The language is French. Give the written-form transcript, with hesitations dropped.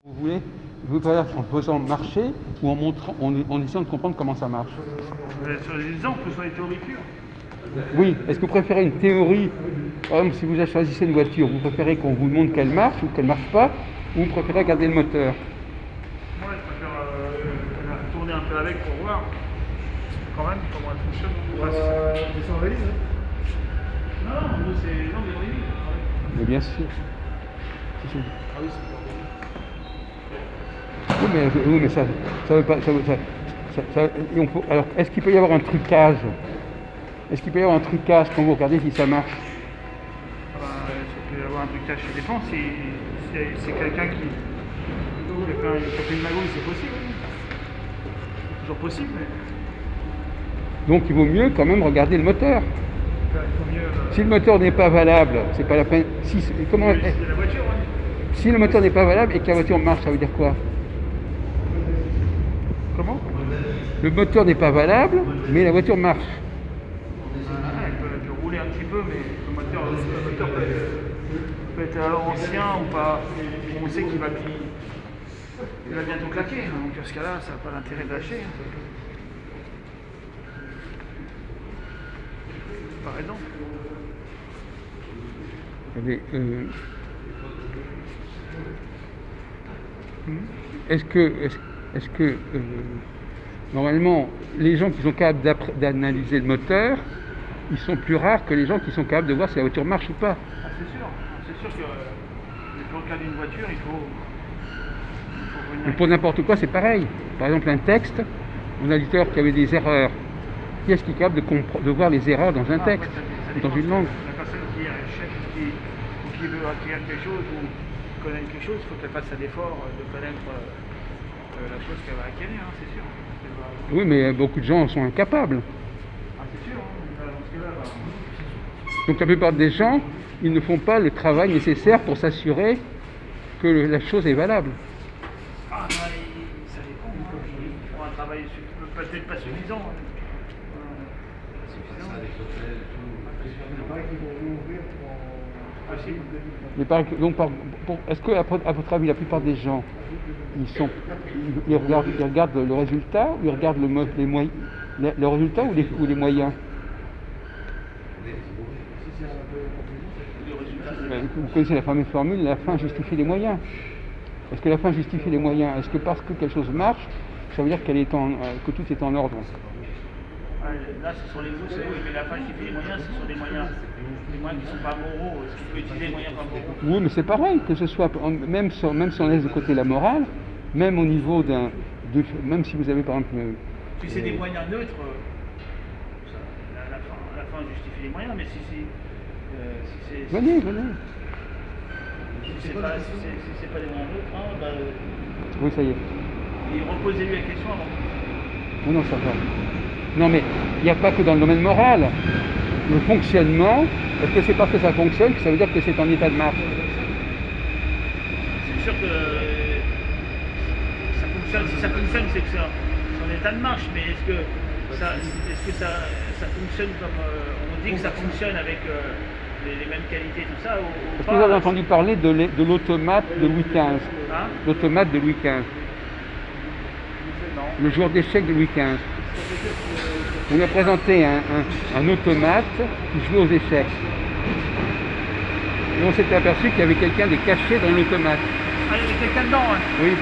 Vous voulez, vous pouvez faire en faisant marcher ou en montrant, en essayant de comprendre comment ça marche. Sur les exemples, sur les théories pures. Oui, est-ce que vous préférez une théorie? Par exemple, si vous choisissez une voiture, vous préférez qu'on vous montre qu'elle marche ou qu'elle ne marche pas, ou vous préférez regarder le moteur? Moi, je préfère tourner un peu avec pour voir quand même comment elle fonctionne. C'est sans valise, hein. Non, nous, c'est. Non, mais oui. Mais bien sûr. Ah oui, c'est pour Oui, mais ça veut pas. Alors, est-ce qu'il peut y avoir un trucage? Est-ce qu'il peut y avoir un trucage quand vous regardez si ça marche? Ça peut y avoir un trucage, ça dépend. Si c'est quelqu'un qui a fait une magouille, c'est possible. C'est toujours possible, mais Donc il vaut mieux quand même regarder le moteur. il faut mieux. Si le moteur n'est pas valable, c'est pas la peine. Comment, C'est la voiture, ouais. si le moteur n'est pas valable et que la voiture marche, ça veut dire quoi? Comment? Le moteur n'est pas valable, mais la voiture marche. Elle peut rouler un petit peu, mais le moteur peut être alors ancien ou pas. On sait qu'il va bientôt claquer. Donc à ce cas-là, ça n'a pas l'intérêt de lâcher. Par exemple. Regardez, est-ce que normalement, les gens qui sont capables d'analyser le moteur, ils sont plus rares que les gens qui sont capables de voir si la voiture marche ou pas. Ah, c'est sûr. C'est sûr que dans le cas d'une voiture, il faut Mais venir. pour n'importe quoi, c'est pareil. Par exemple, un texte, on a dit tout à l'heure qu'il y avait des erreurs. Qui est-ce qui est capable de voir les erreurs dans un texte ou dans une langue? La personne qui achète ou qui veut acquérir quelque chose ou connaître quelque chose, il faut qu'elle fasse un effort de connaître la chose qu'elle va acquérir, hein, c'est sûr. Oui, mais beaucoup de gens en sont incapables. Ah, c'est sûr, hein. Dans ce cas-là, Donc la plupart des gens, ils ne font pas le travail nécessaire pour s'assurer que la chose est valable. ça dépend. Ils font un travail peut-être pas suffisant. Il paraît qu'ils vont réouvrir pour. Possible. Mais est-ce que, à votre avis, la plupart des gens, ils regardent le résultat ou ils regardent le résultat ou les moyens? Vous connaissez la fameuse formule, la fin justifie les moyens. Est-ce que la fin justifie les moyens? Est-ce que parce que quelque chose marche, ça veut dire que tout est en ordre? Là, ce sont les mots, mais la fin justifie les moyens, ce sont des moyens qui ne sont pas moraux. Est-ce qu'il peut utiliser les moyens pas moraux? Oui, mais c'est pareil, que ce soit, même si on laisse de côté la morale, même au niveau même si vous avez par exemple... Si c'est des moyens neutres, la fin justifie les moyens, mais si c'est... Venez. Si c'est pas des moyens neutres, Oui, ça y est. et reposez-lui la question avant. Non, ça va. Non, mais il n'y a pas que dans le domaine moral. Le fonctionnement, est-ce que c'est parce que ça fonctionne que ça veut dire que c'est en état de marche? C'est sûr que ça fonctionne. Si ça fonctionne, c'est que c'est en état de marche. Mais est-ce que ça fonctionne comme on dit que ça fonctionne avec les mêmes qualités, tout ça, ou Est-ce pas? que vous avez entendu parler de l'automate de Louis XV? Hein? L'automate de Louis XV. Non. Le joueur d'échecs de Louis XV. On lui a présenté un automate qui jouait aux échecs. Et on s'était aperçu qu'il y avait quelqu'un de caché dans l'automate. Ah, il y avait quelqu'un dedans, hein. Oui.